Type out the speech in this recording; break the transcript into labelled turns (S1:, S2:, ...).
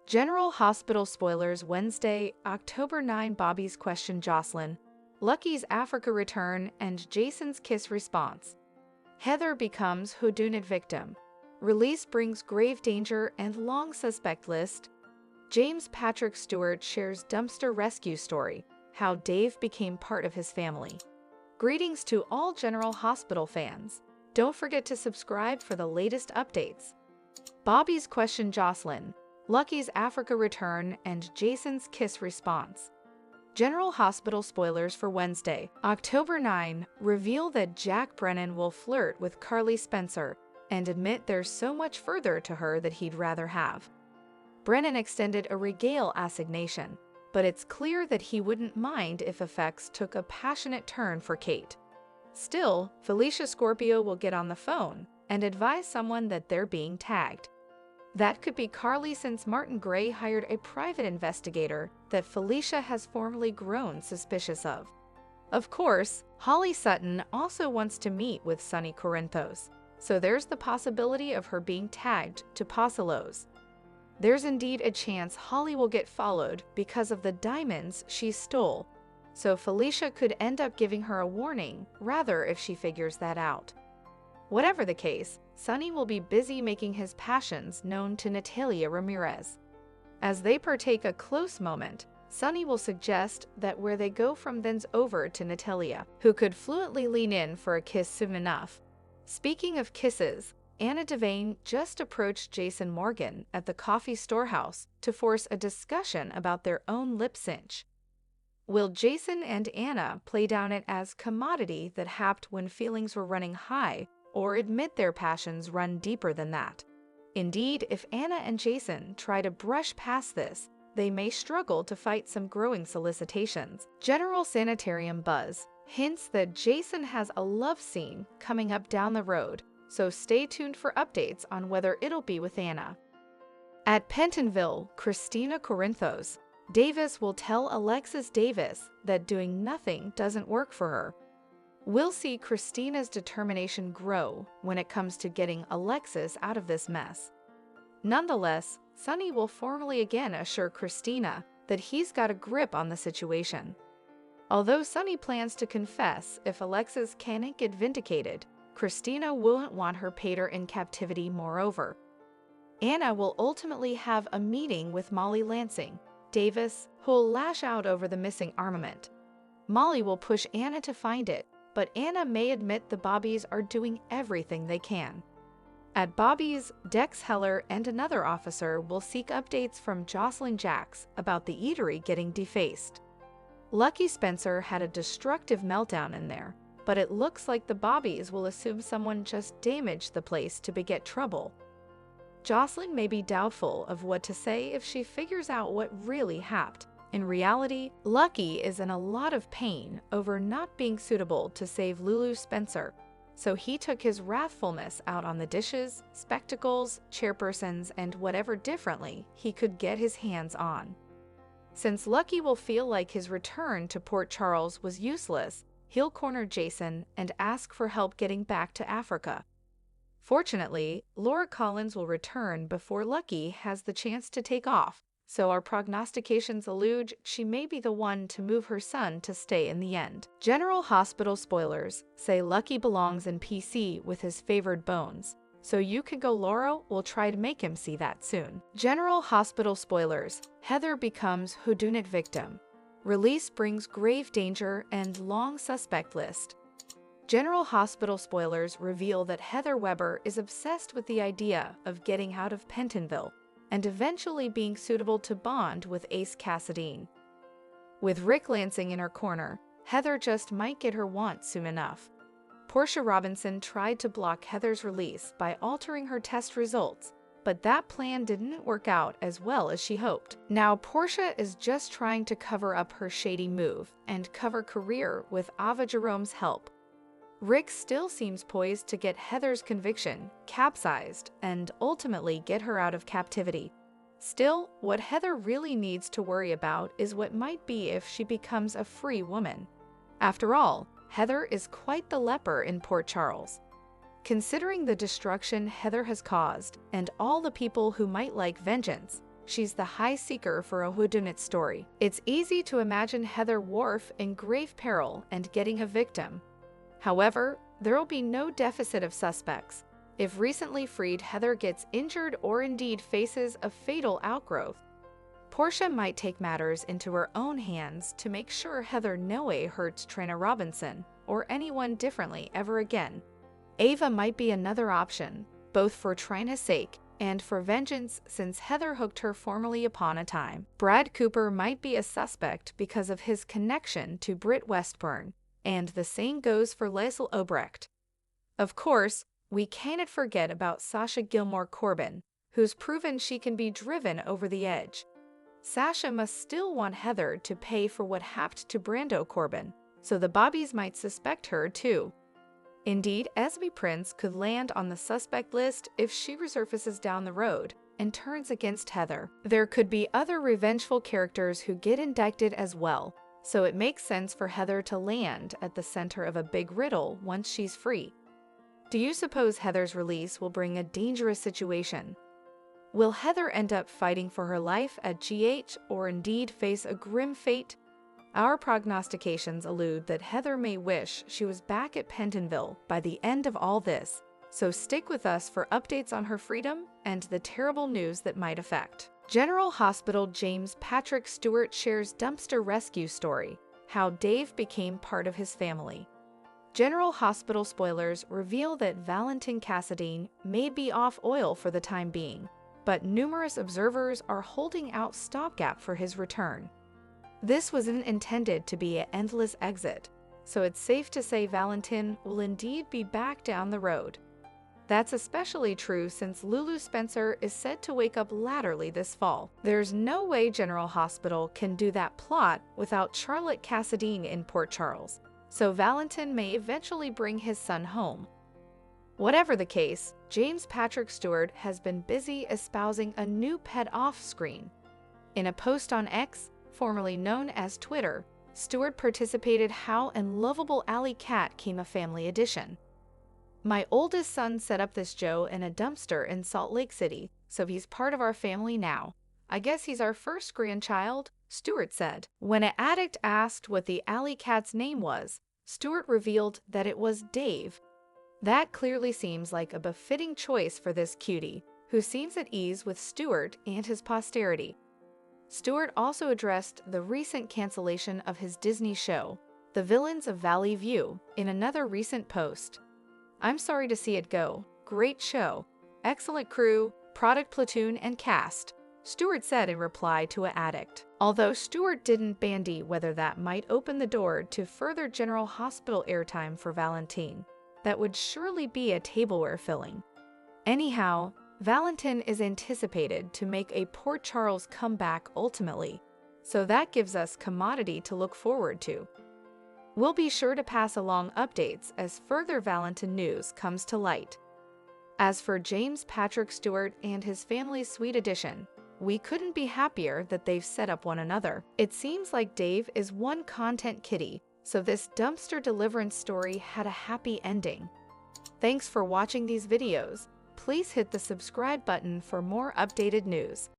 S1: General Hospital spoilers Wednesday, October 9. Bobby's question Jocelyn, Lucky's Africa return, and Jason's kiss response. Heather becomes whodunit victim. Release brings grave danger and long suspect list. James Patrick Stewart shares dumpster rescue story, how Dave became part of his family. Greetings to all General Hospital fans. Don't forget to subscribe for the latest updates. Bobby's question Jocelyn, Lucky's Africa return, and Jason's kiss response. General Hospital spoilers for Wednesday, October 9, reveal that Jack Brennan will flirt with Carly Spencer and admit there's so much further to her that he'd rather have. Brennan extended a regale assignation, but it's clear that he wouldn't mind if effects took a passionate turn for Kate. Still, Felicia Scorpio will get on the phone and advise someone that they're being tagged. That could be Carly, since Martin Gray hired a private investigator that Felicia has formerly grown suspicious of. Of course, Holly Sutton also wants to meet with Sonny Corinthos, so there's the possibility of her being tagged to Posilos. There's indeed a chance Holly will get followed because of the diamonds she stole, so Felicia could end up giving her a warning rather if she figures that out. Whatever the case, Sonny will be busy making his passions known to Natalia Ramirez. As they partake a close moment, Sonny will suggest that where they go from then's over to Natalia, who could fluently lean in for a kiss soon enough. Speaking of kisses, Anna Devane just approached Jason Morgan at the coffee storehouse to force a discussion about their own lip cinch. Will Jason and Anna play down it as commodity that happened when feelings were running high, or admit their passions run deeper than that? Indeed, if Anna and Jason try to brush past this, they may struggle to fight some growing solicitations. General Sanitarium buzz hints that Jason has a love scene coming up down the road, so stay tuned for updates on whether it'll be with Anna. At Pentonville, Christina Corinthos Davis will tell Alexis Davis that doing nothing doesn't work for her. We'll see Christina's determination grow when it comes to getting Alexis out of this mess. Nonetheless, Sonny will formally again assure Christina that he's got a grip on the situation. Although Sonny plans to confess if Alexis can't get vindicated, Christina won't want her pater in captivity. Moreover, Anna will ultimately have a meeting with Molly Lansing Davis, who'll lash out over the missing armament. Molly will push Anna to find it, but Anna may admit the Bobbies are doing everything they can. At Bobby's, Dex Heller and another officer will seek updates from Jocelyn Jacks about the eatery getting defaced. Lucky Spencer had a destructive meltdown in there, but it looks like the Bobbies will assume someone just damaged the place to beget trouble. Jocelyn may be doubtful of what to say if she figures out what really happened. In reality, Lucky is in a lot of pain over not being suitable to save Lulu Spencer, so he took his wrathfulness out on the dishes, spectacles, chairpersons, and whatever differently he could get his hands on. Since Lucky will feel like his return to Port Charles was useless, he'll corner Jason and ask for help getting back to Africa. Fortunately, Laura Collins will return before Lucky has the chance to take off, so our prognostications allude she may be the one to move her son to stay in the end. General Hospital spoilers say Lucky belongs in PC with his favored bones, so you could go Laura will try to make him see that soon. General Hospital spoilers, Heather becomes whodunit victim. Release brings grave danger and long suspect list. General Hospital spoilers reveal that Heather Weber is obsessed with the idea of getting out of Pentonville and eventually being suitable to bond with Ace Cassadine. With Rick Lansing in her corner, Heather just might get her want soon enough. Portia Robinson tried to block Heather's release by altering her test results, but that plan didn't work out as well as she hoped. Now Portia is just trying to cover up her shady move and cover career with Ava Jerome's help. Rick still seems poised to get Heather's conviction capsized and ultimately get her out of captivity. Still, what Heather really needs to worry about is what might be if she becomes a free woman. After all, Heather is quite the leper in Port Charles. Considering the destruction Heather has caused and all the people who might like vengeance, she's the high seeker for a whodunit story. It's easy to imagine Heather Wharf in grave peril and getting a victim. However, there'll be no deficit of suspects. If recently freed Heather gets injured or indeed faces a fatal outgrowth, Portia might take matters into her own hands to make sure Heather no way hurts Trina Robinson or anyone differently ever again. Ava might be another option, both for Trina's sake and for vengeance since Heather hooked her formally upon a time. Brad Cooper might be a suspect because of his connection to Britt Westburn, and the same goes for Liesl Obrecht. Of course, we cannot forget about Sasha Gilmore Corbin, who's proven she can be driven over the edge. Sasha must still want Heather to pay for what happened to Brando Corbin, so the Bobbies might suspect her too. Indeed, Esme Prince could land on the suspect list if she resurfaces down the road and turns against Heather. There could be other revengeful characters who get indicted as well, so it makes sense for Heather to land at the center of a big riddle once she's free. Do you suppose Heather's release will bring a dangerous situation? Will Heather end up fighting for her life at GH or indeed face a grim fate? Our prognostications allude that Heather may wish she was back at Pentonville by the end of all this, so stick with us for updates on her freedom and the terrible news that might affect. General Hospital James Patrick Stewart shares dumpster rescue story, how Dave became part of his family. General Hospital spoilers reveal that Valentin Cassadine may be off oil for the time being, but numerous observers are holding out stopgap for his return. This wasn't intended to be an endless exit, so it's safe to say Valentin will indeed be back down the road. That's especially true since Lulu Spencer is said to wake up latterly this fall. There's no way General Hospital can do that plot without Charlotte Cassadine in Port Charles, so Valentin may eventually bring his son home. Whatever the case, James Patrick Stewart has been busy espousing a new pet off-screen. In a post on X, formerly known as Twitter, Stewart participated how and lovable alley cat came a family addition. My oldest son set up this Joe in a dumpster in Salt Lake City, so he's part of our family now. I guess he's our first grandchild, Stewart said. When an addict asked what the alley cat's name was, Stewart revealed that it was Dave. That clearly seems like a befitting choice for this cutie, who seems at ease with Stewart and his posterity. Stewart also addressed the recent cancellation of his Disney show, The Villains of Valley View, in another recent post. I'm sorry to see it go. Great show. Excellent crew, product platoon, and cast, Stewart said in reply to an addict. Although Stewart didn't bandy whether that might open the door to further General Hospital airtime for Valentin, that would surely be a tableware filling. Anyhow, Valentin is anticipated to make a Port Charles comeback ultimately, so that gives us commodity to look forward to. We'll be sure to pass along updates as further Valentin news comes to light. As for James Patrick Stewart and his family's sweet addition, we couldn't be happier that they've set up one another. It seems like Dave is one content kitty, so this dumpster deliverance story had a happy ending. Thanks for watching these videos. Please hit the subscribe button for more updated news.